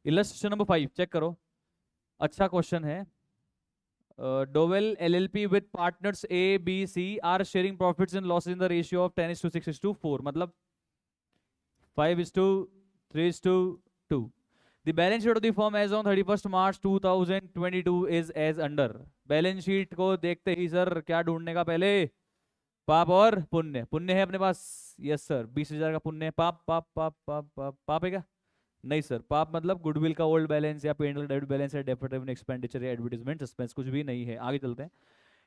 Illustration number 5 check करो, अच्छा question है। Dowell LLP with partners A, B, C are sharing profits and losses in the ratio of 10:6:4. मतलब 5:3:2. The balance sheet of the firm as on 31st March 2022 is as under. Balance sheet को देखते ही sir क्या ढूंढने का पहले? पाप और पुण्य। पुण्य है अपने पास, यस सर, 20,000 का पुण्य है। पाप पाप पाप पाप पाप पाप है क्या? नहीं सर, पाप मतलब गुडविल का ओल्ड बैलेंस या पेंडल डेबिट बैलेंस या डेफर्ड एक्सपेंडिचर या एडवर्टाइजमेंट सस्पेंस, कुछ भी नहीं है। आगे चलते हैं।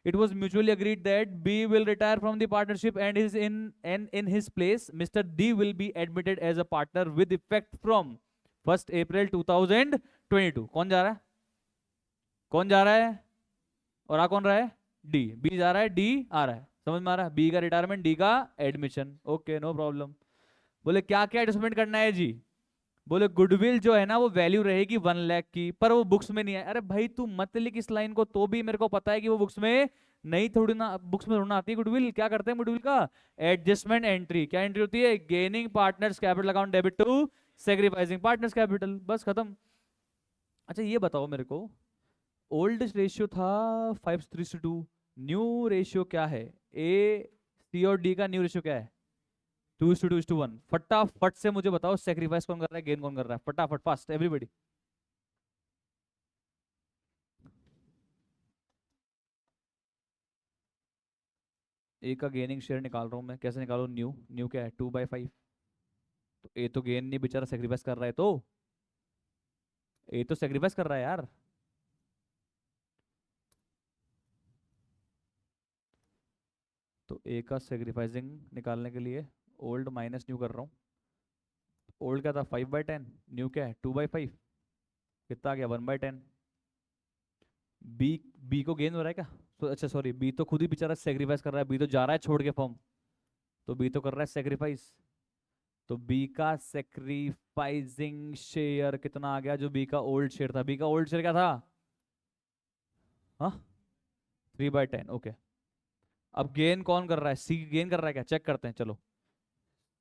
It was mutually agreed that B will retire from the partnership and in his place Mr. D will be admitted as a partner with effect from 1st April 2022. कौन जा रहा है? कौन जा रहा है? और आ कौन रहा है? डी। बी जा रहा है, डी आ रहा है। समझ में आ रहा है? बी का रिटायरमेंट, डी का एडमिशन। Okay, no problem. बोले क्या क्या एडजस्टमेंट करना है जी? बोले गुडविल जो है ना वो वैल्यू रहेगी 1 लाख की, पर वो बुक्स में नहीं है। अरे भाई तू मत लिख इस लाइन को, तो भी मेरे को पता है कि वो बुक्स में नहीं, थोड़ी ना बुक्स में थोड़ी ना आती है गुडविल। क्या करते हैं गुडविल का? Adjustment entry. क्या एंट्री होती है? Gaining partners capital account debit to sacrificing partners capital, बस खत्म। अच्छा ये बताओ मेरे को, ओल्ड रेशियो था 5:2, न्यू रेशियो क्या है? ए, सी और डी का न्यू रेशियो क्या है? 2:2:1। फटाफट से मुझे बताओ, सेक्रीफाइस कौन कर रहा है, गेन कौन कर रहा है? फटाफट, फास्ट एवरीबॉडी। ए का गेनिंग शेयर निकाल रहा हूं मैं, कैसे निकालू? न्यू, न्यू क्या है? 2/5। तो ए तो गेन नहीं, बेचारा सेक्रीफाइस कर रहा है। तो ए तो सेक्रीफाइस कर रहा है यार। तो ए का सेक्रीफाइसिंग निकालने के लिए ओल्ड माइनस न्यू कर रहा हूँ। ओल्ड क्या था? 5/10। न्यू क्या है? 2/5। कितना आ गया? 1/10। बी, बी को गेन हो रहा है क्या? तो अच्छा सॉरी, बी तो खुद ही बेचारा सेक्रीफाइस कर रहा है। बी तो जा रहा है छोड़ के फॉर्म, तो बी तो कर रहा है सेक्रीफाइस। तो बी का सेक्रीफाइसिंग शेयर कितना आ गया? जो बी का ओल्ड शेयर था, बी का ओल्ड शेयर क्या था? हाँ, 3/10। ओके, अब गेन कौन कर रहा है? सी गेन कर रहा है क्या? चेक करते हैं चलो।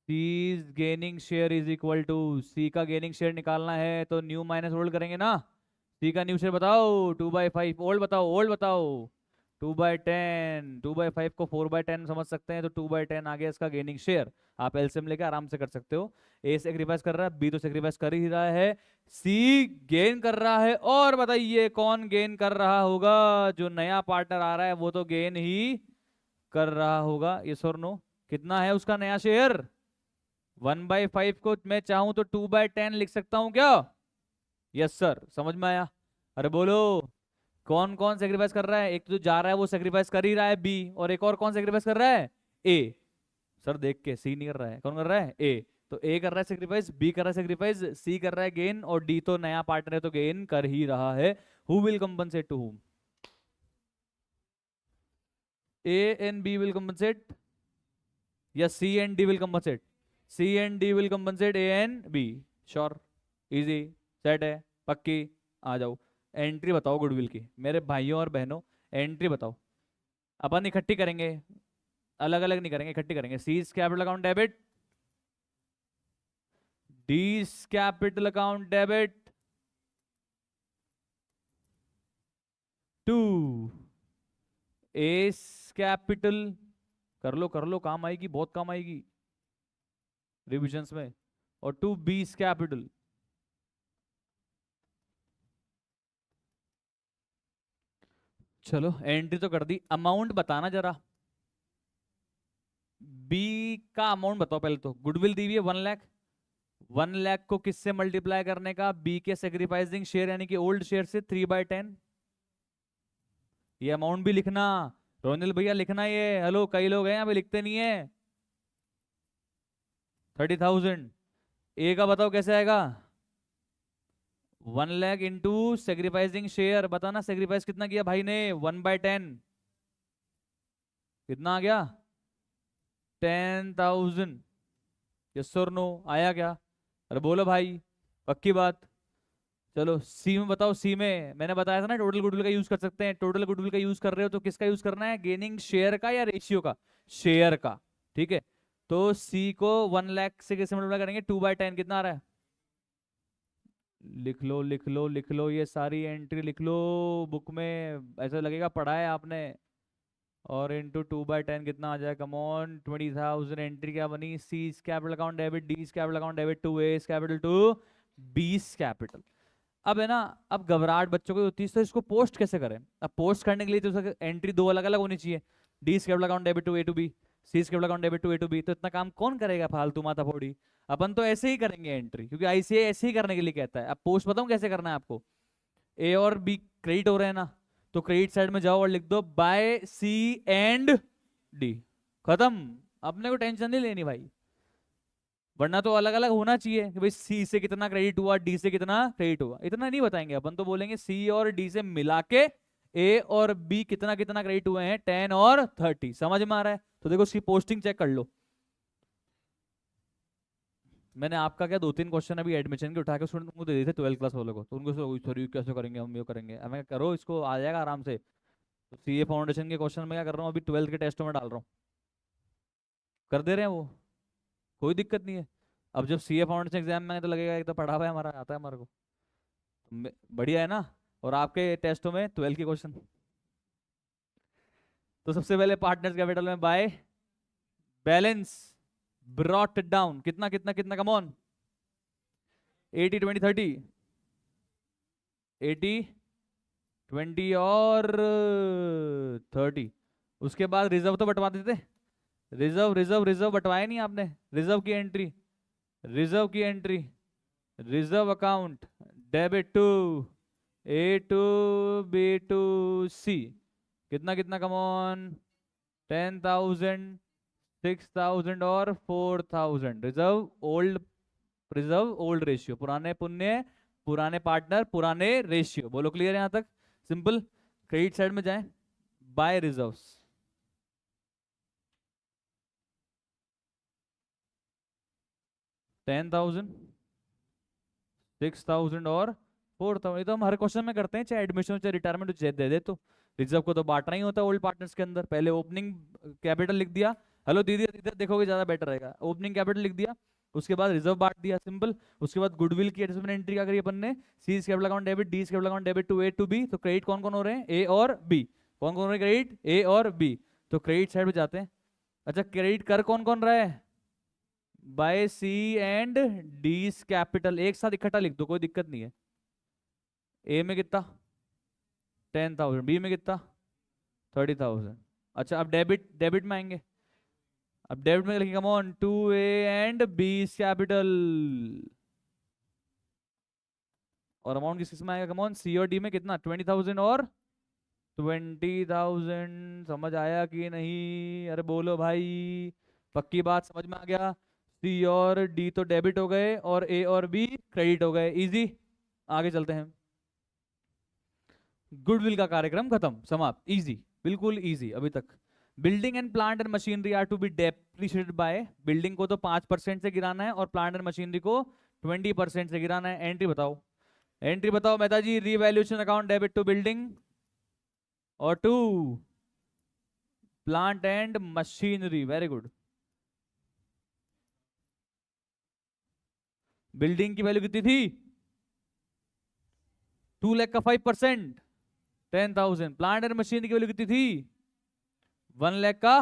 C gaining share is equal to, C का गेनिंग शेयर निकालना है तो न्यू माइनस ओल्ड करेंगे ना। सी का न्यू शेयर बताओ, 2/5। ओल्ड बताओ, ओल्ड बताओ। 2/10। 2/5 को 4/10 समझ सकते हैं, तो 2/10 आ गया इसका गेनिंग शेयर। आप एलसीएम लेके आराम से कर सकते हो। ए सेक्रीफाइस कर रहा है, बी तो सेक्रीफाइस कर ही रहा है, सी गेन कर रहा है। और बताइए कौन गेन कर रहा होगा? जो नया पार्टनर आ रहा है वो तो गेन ही कर रहा होगा, ये और नो। कितना है उसका नया शेयर? 1/5 को मैं चाहूं तो 2/10 लिख सकता हूं क्या? यस सर, समझ में आया? अरे बोलो, कौन कौन सेक्रीफाइस कर रहा है? एक तो जो जा रहा है वो सेक्रीफाइस कर ही रहा है, बी, और एक और कौन सेक्रीफाइस कर रहा है? ए। सर देख के, सी नहीं कर रहा है, कौन कर रहा है? ए। तो ए कर रहा है सेक्रीफाइस, बी कर रहा है सेक्रीफाइस, सी कर रहा है गेन, और डी तो नया पार्टनर है तो गेन कर ही रहा है। Who will compensate to whom? A and B will compensate, या C and D will compensate? C and D will compensate A and B. Sure, easy, set है, पक्की। आ जाओ, एंट्री बताओ गुडविल की मेरे भाइयों और बहनों। एंट्री बताओ, अपन इकट्ठी करेंगे, अलग अलग नहीं करेंगे, इकट्ठी करेंगे। C's capital account debit, D's capital account debit to S capital. कर लो, काम आएगी, बहुत काम आएगी रिविजन्स में। और टू बीस कैपिटल। चलो एंट्री तो कर दी, अमाउंट बताना जरा। बी का अमाउंट बताओ पहले तो। गुडविल दी हुई है 1 लाख। 1 लाख को किससे मल्टीप्लाई करने का? बी के सेक्रीफाइसिंग शेयर यानी कि ओल्ड शेयर से, 3/10। ये अमाउंट भी लिखना, रोनिल भैया लिखना ये। हेलो, कई लोग हैं यहाँ पे लिखते नहीं है। 30,000। ए का बताओ कैसे आएगा? 1 लाख इंटू सेक्रीफाइसिंग शेयर, बताना सेक्रीफाइस कितना किया भाई ने? 1/10। कितना आ गया? 10,000। यस और नो आया क्या? अरे बोलो भाई, पक्की बात। चलो सी में बताओ। सी में मैंने बताया था ना टोटल गुडविल का यूज कर सकते हैं। टोटल गुडविल का यूज कर रहे हो तो किसका यूज करना है? गेनिंग शेयर का या रेशियो का? शेयर का, ठीक है। तो सी को 1 लाख से कैसे मल्टीप्लाई करेंगे? 2/10। कितना आ रहा है? लिख लो लिख लो लिख लो, ये सारी एंट्री लिख लो बुक में, ऐसा लगेगा पढ़ा है आपने। और इंटू 2/10 कितना आ जाए, कम ऑन 20,000। एंट्री क्या बनी, C is capital account debit, D is capital account debit to A is capital to B is capital. अब है ना, अब घबराहट बच्चों को होती है, तो इसको पोस्ट कैसे करें। अब पोस्ट करने के लिए तो एंट्री दो अलग अलग होनी चाहिए, D is capital account debit to A to B, C is capital account debit to A to B. तो इतना काम कौन करेगा फालतू माथा फोड़ी, अपन तो ऐसे ही करेंगे एंट्री, क्योंकि आईसीआई ऐसे ही करने के लिए कहता है। अब पोस्ट बताऊं कैसे करना है आपको, ए और बी क्रेडिट हो रहे हैं ना, तो क्रेडिट साइड में जाओ और लिख दो बाय सी एंड डी, खत्म। अपने को टेंशन नहीं लेनी भाई, वरना तो अलग अलग होना चाहिए कि भाई सी से कितना क्रेडिट हुआ, डी से कितना क्रेडिट हुआ, इतना नहीं बताएंगे अपन। तो बोलेंगे सी और डी से मिला के ए और बी कितना कितना क्रेडिट हुए हैं, 10 और 30। समझ में आ रहा है। तो देखो उसकी पोस्टिंग चेक कर लो। मैंने आपका क्या 2-3 क्वेश्चन अभी एडमिशन के उठा के स्टूडेंट को दे दिए थे 12th क्लास वालों को, तो उनको सॉरी कैसे करेंगे हम, ये करेंगे। अब मैं करो इसको आ जाएगा आराम से। तो सीए फाउंडेशन के क्वेश्चन में क्या कर रहा हूँ, अभी 12th के टेस्टों में डाल रहा हूँ, कर दे रहे हैं वो, कोई दिक्कत नहीं है। अब जब सीए फाउंडेशन एग्जाम में तो लगेगा एक तो पढ़ा हुआ है हमारा, आता है हमारे को, बढ़िया है ना। और आपके टेस्टों में 12 के क्वेश्चन। तो सबसे पहले पार्टनर्स कैपिटल में बाय बैलेंस ब्रॉट डाउन, कितना कितना कितना, कम ऑन 80 20 30, 80 20 और 30। उसके बाद रिजर्व तो बंटवा देते, रिजर्व रिजर्व रिजर्व बंटवाया नहीं आपने, रिजर्व की एंट्री, रिजर्व की entry, reserve account debit to A to B to C, कितना कितना, कम ऑन 10,000 6,000 और 4,000। Reserve old, reserve old ratio, पुराने पुण्य पुराने पार्टनर पुराने रेशियो। बोलो क्लियर है यहां तक, सिंपल। क्रेडिट साइड में जाएं, बाय रिजर्व्स, 10,000 6,000 और 4,000। ये तो हम हर क्वेश्चन में करते हैं, चाहे एडमिशन चाहे रिटायरमेंट दे दे। तो रिजर्व को तो बांटना ही होता है ओल्ड पार्टनर्स के अंदर। पहले ओपनिंग कैपिटल लिख दिया, हेलो दीदी इधर देखोगे ज्यादा बेटर रहेगा, ओपनिंग कैपिटल लिख दिया, उसके बाद रिजर्व बांट दिया, सिंपल। उसके बाद गुडविल की एडजस्टमेंट एंट्री क्या करी अपन ने, C is capital account debit, D is capital account debit to A to B. तो क्रेडिट कौन कौन हो रहे हैं, ए और बी, कौन कौन हो रहे हैं क्रेडिट, ए और बी। तो क्रेडिट साइड पे जाते हैं। अच्छा क्रेडिट कर कौन कौन रहा है, by C and D capital, एक साथ इकट्ठा लिख दो, कोई दिक्कत नहीं है। ए में कितना 10,000, बी में कितना 30,000। अच्छा अब डेबिट, डेबिट में आएंगे। अब डेबिट में लिखेंगे come on to A and B capital, और अमाउंट किस में आएगा, कम ऑन सी और डी में कितना 20,000 और 20,000। समझ आया कि नहीं, अरे बोलो भाई, पक्की बात समझ में आ गया। सी और डी तो डेबिट हो गए और ए और बी क्रेडिट हो गए, इजी। आगे चलते हैं। गुडविल का कार्यक्रम खत्म, समाप्त, इजी, बिल्कुल इजी अभी तक। Building and plant and machinery are to be depreciated by, building को तो 5% से गिराना है और प्लांट एंड मशीनरी को 20% से गिराना है। एंट्री बताओ, एंट्री बताओ Mehta ji, revaluation account debit to building और to plant and machinery, very good. Building की वैल्यू कितनी थी, 2 लाख का 5% 10,000। प्लांट एंड मशीनरी की वैल्यू कितनी थी, 1 लाख का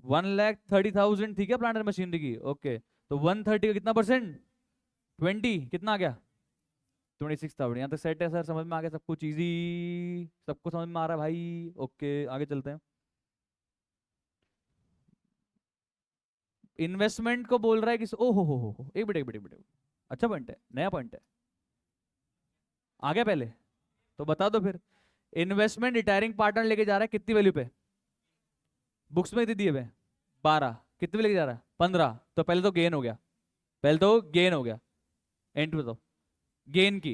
1,30,000 थी क्या प्लांट एंड मशीनरी की, ओके। तो 130 का कितना परसेंट, 20, कितना आ गया 26,000। यहाँ तक सेट है सर, समझ में आ गया सब कुछ, इजी, सबको समझ में आ रहा है भाई, ओके आगे चलते हैं। इन्वेस्टमेंट को बोल रहा है किस, ओ हो, एक मिनट एक मिनट एक मिनट, अच्छा पॉइंट है, नया पॉइंट है, आ गया पहले तो बता दो फिर। इन्वेस्टमेंट रिटायरिंग पार्टनर लेके जा रहा है कितनी वैल्यू पे, बुक्स में कितनी दिए हुए 12, कितने पे लेके जा रहा है 15, तो पहले तो गेन हो गया, पहले तो गेन हो गया। एंट्री बताओ गेन की,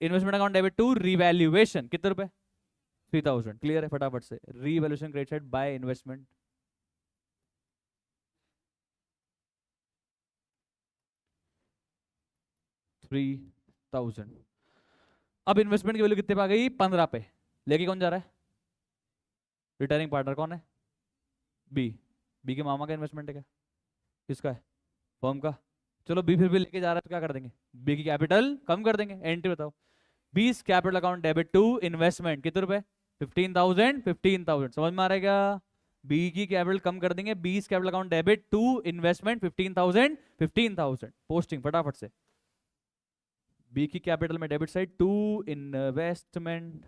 investment account debit to revaluation, कितने रुपए 3,000, क्लियर है फटाफट से। Revaluation credited by investment, three thousand. अब इन्वेस्टमेंट की वैल्यू कितने पे आ गई 15 पे, लेके कौन जा रहा है, रिटायरिंग पार्टनर कौन है, बी, बी के मामा का इन्वेस्टमेंट है क्या, किसका है, फर्म का, चलो बी फिर भी लेके जा रहा है तो क्या कर देंगे, बी की कैपिटल कम कर देंगे। एंट्री बताओ, B's capital account debit to investment कितने रुपए, 15,000 15,000, समझ में आ रहा है क्या? बी की कैपिटल कम कर देंगे, 20 capital account debit to investment 15,000 15,000, posting फटाफट से। बी की कैपिटल में डेबिट साइड टू इन्वेस्टमेंट,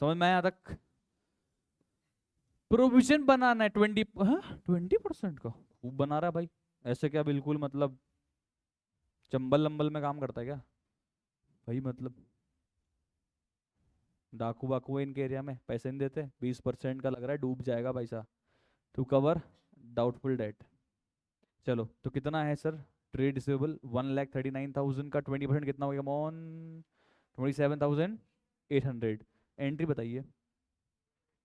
समझ में आया यहाँ तक? प्रोविजन बनाना है 20% का, खूब बना रहा है भाई। ऐसे क्या बिल्कुल मतलब चंबल लंबल में काम करता है क्या भाई? मतलब डाकू वाकू है इनके एरिया में, पैसे नहीं देते। 20% का लग रहा है डूब जाएगा पैसा, टू कवर डाउटफुल डेट। चलो तो कितना है सर ट्रेड रिसीवेबल, 1,39,000 का 20% कितना हो गया मॉन, 27,800। एंट्री बताइए,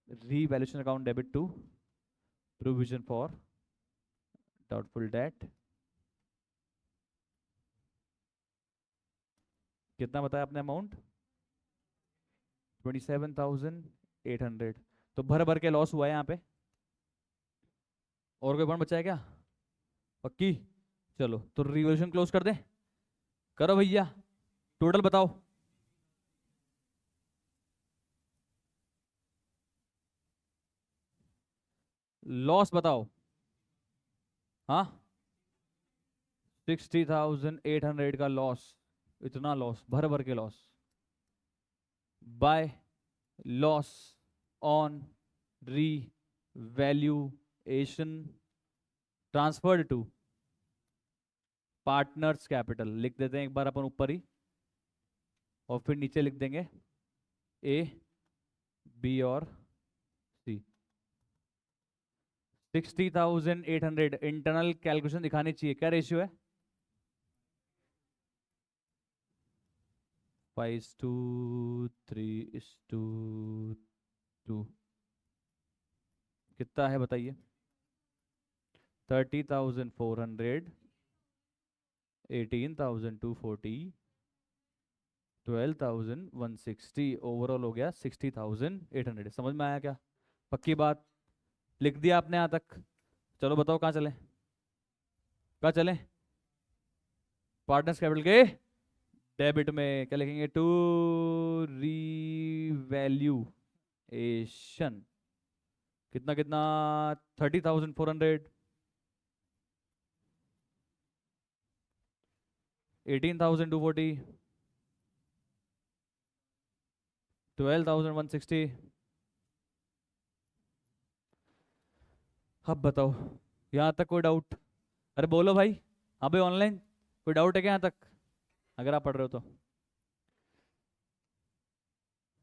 revaluation account debit to provision for doubtful debt, कितना बताया आपने अमाउंट, 27,800। तो भर भर के लॉस हुआ है यहाँ पे, और कोई पॉइंट बचा है क्या? पक्की? चलो तो रिवॉल्यूशन क्लोज कर दे, करो भैया, टोटल बताओ। लॉस बताओ। हाँ, 60,800 का लॉस, इतना लॉस, भर भर के loss, by loss on revaluation transferred to partners capital, लिख देते हैं एक बार अपन ऊपर ही, और फिर नीचे लिख देंगे ए बी और सी। 60,800 इंटरनल कैलकुलेशन दिखानी चाहिए, क्या रेशियो है, 5:3:2, कितना है बताइए, 30,400, 18,240, 12,160, ओवरऑल हो गया 60,800। समझ में आया क्या? पक्की बात? लिख दिया आपने यहाँ तक? चलो बताओ कहाँ चले, कहाँ चले? पार्टनर्स कैपिटल के डेबिट में क्या लिखेंगे, टू रीवैल्यूएशन, कितना कितना, 30,400, 18,240, 12,160। अब बताओ यहाँ तक कोई डाउट? अरे बोलो भाई, हाँ भाई ऑनलाइन, कोई डाउट है क्या यहाँ तक, अगर आप पढ़ रहे हो तो?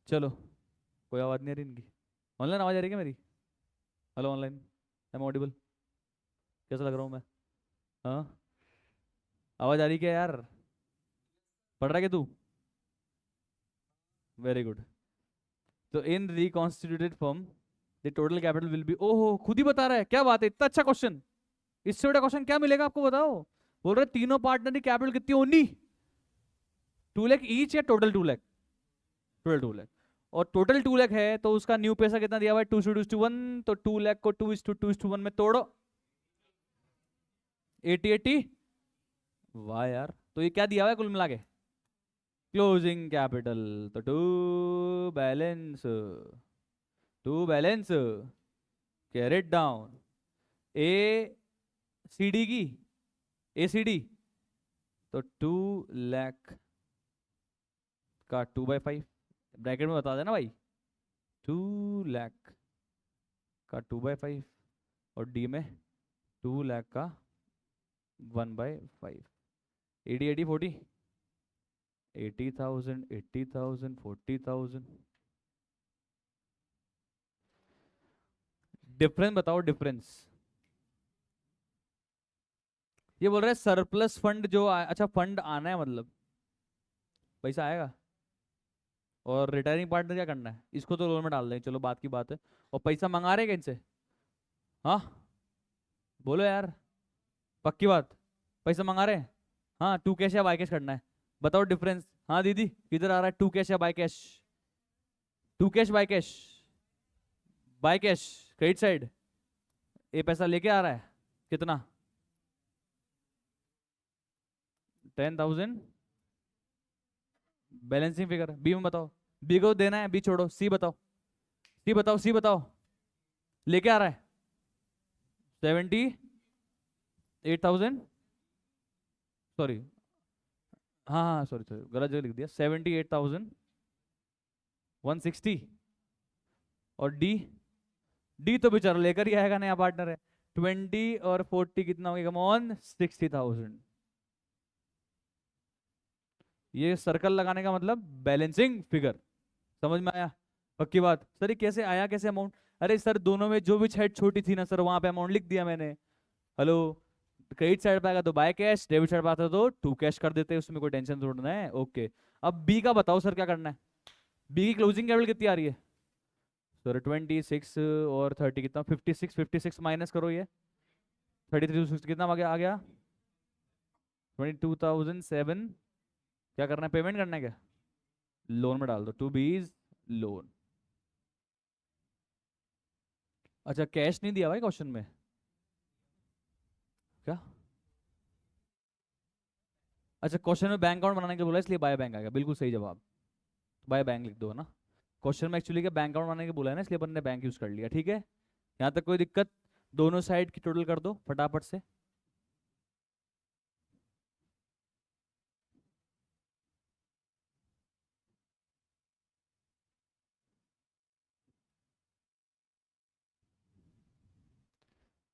चलो, कोई आवाज़ नहीं आ रही इनकी, ऑनलाइन आवाज़ आ रही है क्या मेरी? Hello online, am audible? कैसा लग रहा हूँ मैं? हाँ, आवाज़ आ रही क्या यार? पढ़ रहा है क्या तू? Very good. तो in reconstituted firm the total capital will be, ओहो खुद ही बता रहा है, क्या बात है, इतना अच्छा क्वेश्चन, इससे बड़ा क्वेश्चन क्या मिलेगा आपको बताओ? बोल रहे तीनों पार्टनर की कैपिटल कितनी होनी, 2 लाख ईच या टोटल 2 लाख? टोटल 2 लाख, और टोटल 2 लाख है तो उसका न्यू पैसा कितना दिया हुआ है, 2:1, तो 2 लाख को 2:1 में तोड़ो, 80 80। वाह यार, तो ये क्या दिया हुआ है कुल मिला के, क्लोजिंग कैपिटल, तो to balance carried down A C D की, ए सी डी, तो 2 लाख का 2/5, ब्रैकेट में बता देना भाई, 2 लाख का 2/5, और डी में 2 लाख का 1/5, 80 80 40, 80,000 80,000 40,000, डिफरेंस बताओ डिफरेंस। ये बोल रहे हैं सरप्लस फंड जो अच्छा फंड आना है मतलब पैसा आएगा, और रिटायरिंग पार्टनर क्या करना है, इसको तो लोन में डाल देंगे, चलो बात की बात है। और पैसा मंगा रहे हैं क्या इनसे? हाँ बोलो यार, पक्की बात, पैसा मंगा रहे हैं? हाँ, टू कैश या बाय कैश करना है, बताओ डिफरेंस। हाँ दीदी किधर आ रहा है, टू कैश या by cash? To cash by cash? By cash credit side, ए पैसा लेके आ रहा है कितना? 10,000 बैलेंसिंग फिगर। बी में बताओ, बी को देना है, बी छोड़ो, सी बताओ, सी बताओ, सी बताओ। लेके आ रहा है 78,000, सॉरी, हाँ हाँ सॉरी सॉरी गलत जगह लिख दिया, 78,160। और डी, डी तो बेचारा लेकर ही आएगा, नया पार्टनर है। 20 और 40 कितना हो गया, कम ऑन 60,000। ये सर्कल लगाने का मतलब बैलेंसिंग फिगर। समझ में आया? पक्की बात सर। ये कैसे आया, कैसे अमाउंट? अरे सर दोनों में जो भी साइड छोटी थी ना सर, वहां पे अमाउंट लिख दिया मैंने। हेलो, क्रेडिट साइड पे आएगा तो बाय कैश, डेबिट साइड पे आता तो टू कैश कर देते, उसमें कोई टेंशन थोड़ा है। ओके, अब बी का बताओ सर क्या करना है। बी की क्लोजिंग कैपिटल कितनी आ रही है सर? 26 और 30 कितना, 56, 56 माइनस करो ये, 33 कितना आ गया? 22,007। क्या करना है, पेमेंट करना है क्या? लोन में डाल दो, टू बीज लोन। अच्छा कैश नहीं दिया भाई क्वेश्चन में क्या? अच्छा क्वेश्चन में बैंक अकाउंट बनाने के लिए बोला इसलिए बाय बैंक आ गया, बिल्कुल सही जवाब। बाय बैंक लिख दो ना। क्वेश्चन में एक्चुअली क्या बैंक अकाउंट बनाने के बोला है ना, इसलिए अपन ने बैंक यूज कर लिया। ठीक है, यहाँ तक कोई दिक्कत? दोनों साइड की टोटल कर दो फटाफट से।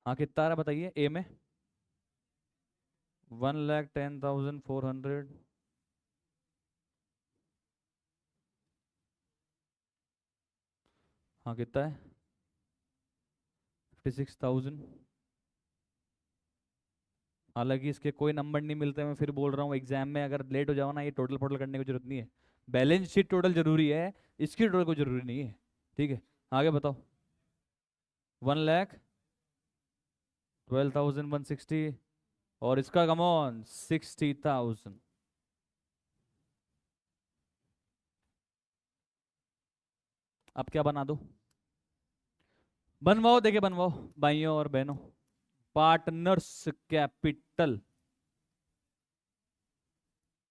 हाँ कितना आ रहा है बताइए ए में? 1,10,400। हाँ कितना है? 56,000। हालांकि इसके कोई नंबर नहीं मिलते, मैं फिर बोल रहा हूँ एग्जाम में अगर लेट हो जाओ ना, ये टोटल फोटल करने की जरूरत नहीं है। बैलेंस शीट टोटल जरूरी है, इसकी टोटल कोई जरूरी नहीं है। ठीक है, आगे बताओ। 1,12,160 और इसका कमॉन 60,000। अब क्या बना दो? बनवाओ, देखे बनवाओ भाइयों और बहनों। Partners capital.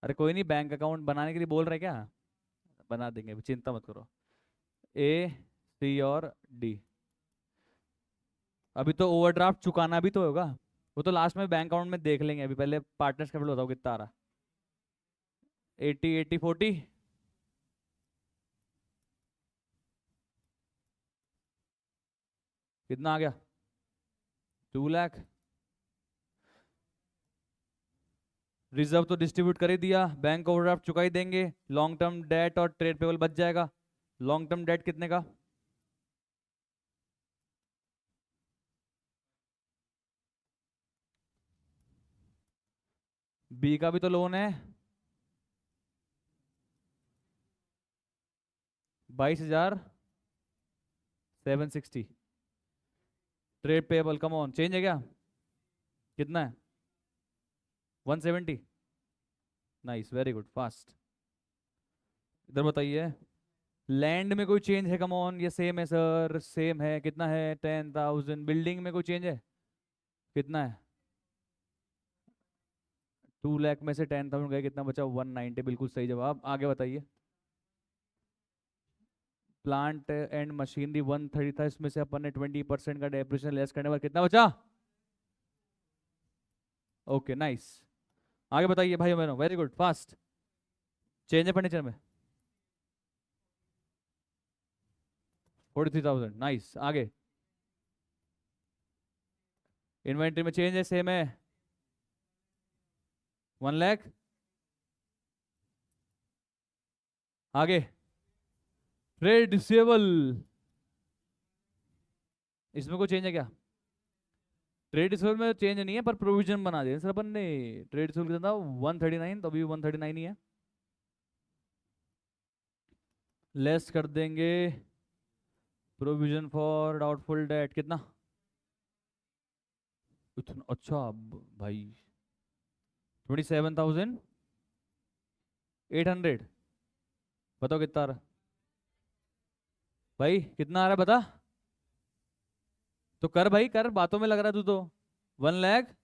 अरे कोई नहीं, बैंक अकाउंट बनाने के लिए बोल रहे क्या? बना देंगे, अभी चिंता मत करो। ए, सी और डी। अभी तो ओवरड्राफ्ट चुकाना भी तो होगा, वो तो लास्ट में बैंक अकाउंट में देख लेंगे। अभी पहले पार्टनर्स कैपिटल बताओ कितना आ रहा? 80, 80, 40। कितना आ गया? 2 लाख। रिजर्व तो डिस्ट्रीब्यूट कर ही दिया, बैंक ओवरड्राफ्ट चुका ही देंगे, लॉन्ग टर्म डेट और ट्रेड पेबल बच जाएगा। लॉन्ग टर्म डेट कितने का? बी का भी तो लोन है, 22,760। Trade payable come on change है क्या? कितना है? 170। Nice, very good, fast. इधर बताइए, लैंड में कोई चेंज है? कम ऑन, ये सेम है सर, सेम है। कितना है? 10,000। बिल्डिंग में कोई चेंज है? कितना है? 2 लाख में से 10,000 गए, कितना बचा? 190, बिल्कुल सही जवाब। आगे बताइए। प्लांट एंड मशीनरी 130 था, इसमें से अपन ने 20% का डेप्रिसिएशन लेस करने पर कितना बचा? Okay nice. आगे बताइए भाई बहनों, वेरी गुड, फास्ट। चेंज है फर्नीचर में? 43,000, नाइस। आगे इन्वेंट्री में चेंज है, सेम है, 1 लाख। आगे ट्रेड रिसीवेबल, इसमें कोई चेंज है क्या? ट्रेड रिसीवेबल में चेंज नहीं है, पर प्रोविजन बना दिया सर अपन ने। ट्रेड रिसीवेबल कितना था? 139, तो अभी 139 ही है। लेस कर देंगे प्रोविजन फॉर डाउटफुल डेट, कितना? इतना अच्छा भाई, 27,800। बताओ कितना आ रहा? भाई कितना आ रहा है बता? तो कर भाई कर, बातों में लग रहा है तू तो। 1 लाख।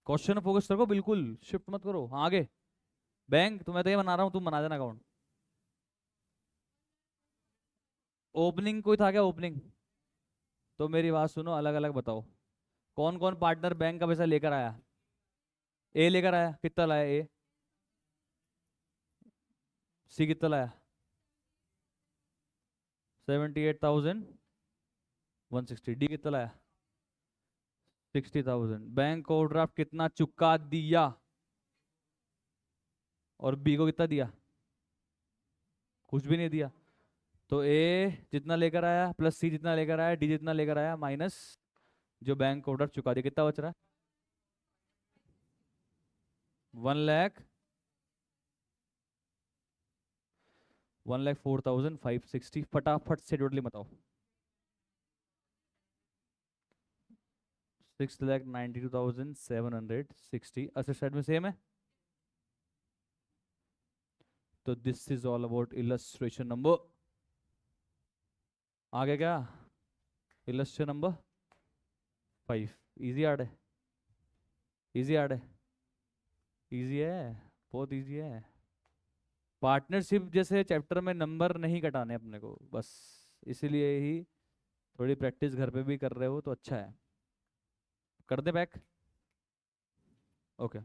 क्वेश्चन फोकस रखो, बिल्कुल शिफ्ट मत करो। हाँ आगे। बैंक तो मैं तो ये बना रहा हूँ, तुम बना देना अकाउंट। ओपनिंग कोई था क्या ओपनिंग? तो मेरी बात सुनो, अलग अलग बताओ। कौन कौन पार्टनर बैंक का पैसा लेकर आया? ए लेकर आया, कितना लाया ए? सी कितना लाया? 78,160। डी कितना लाया? 60,000। बैंक ओवरड्राफ्ट कितना चुका दिया? और बी को कितना दिया? कुछ भी नहीं दिया। तो ए जितना लेकर आया प्लस सी जितना लेकर आया, डी जितना लेकर आया, माइनस जो बैंक ओवरड्राफ्ट चुका दिया, कितना बच रहा है? 1 लाख। 1,04,560। फटाफट से टोटली बताओ। 6,92,760। अच्छा साइड में सेम है। तो this is all about illustration number. आगे क्या? Illustration number 5। इजी हार्ड है? इजी हार्ड है? इजी है, बहुत इजी है। पार्टनरशिप जैसे चैप्टर में नंबर नहीं कटाने अपने को बस, इसीलिए ही थोड़ी प्रैक्टिस घर पे भी कर रहे हो तो अच्छा है। कर दे बैक। ओके।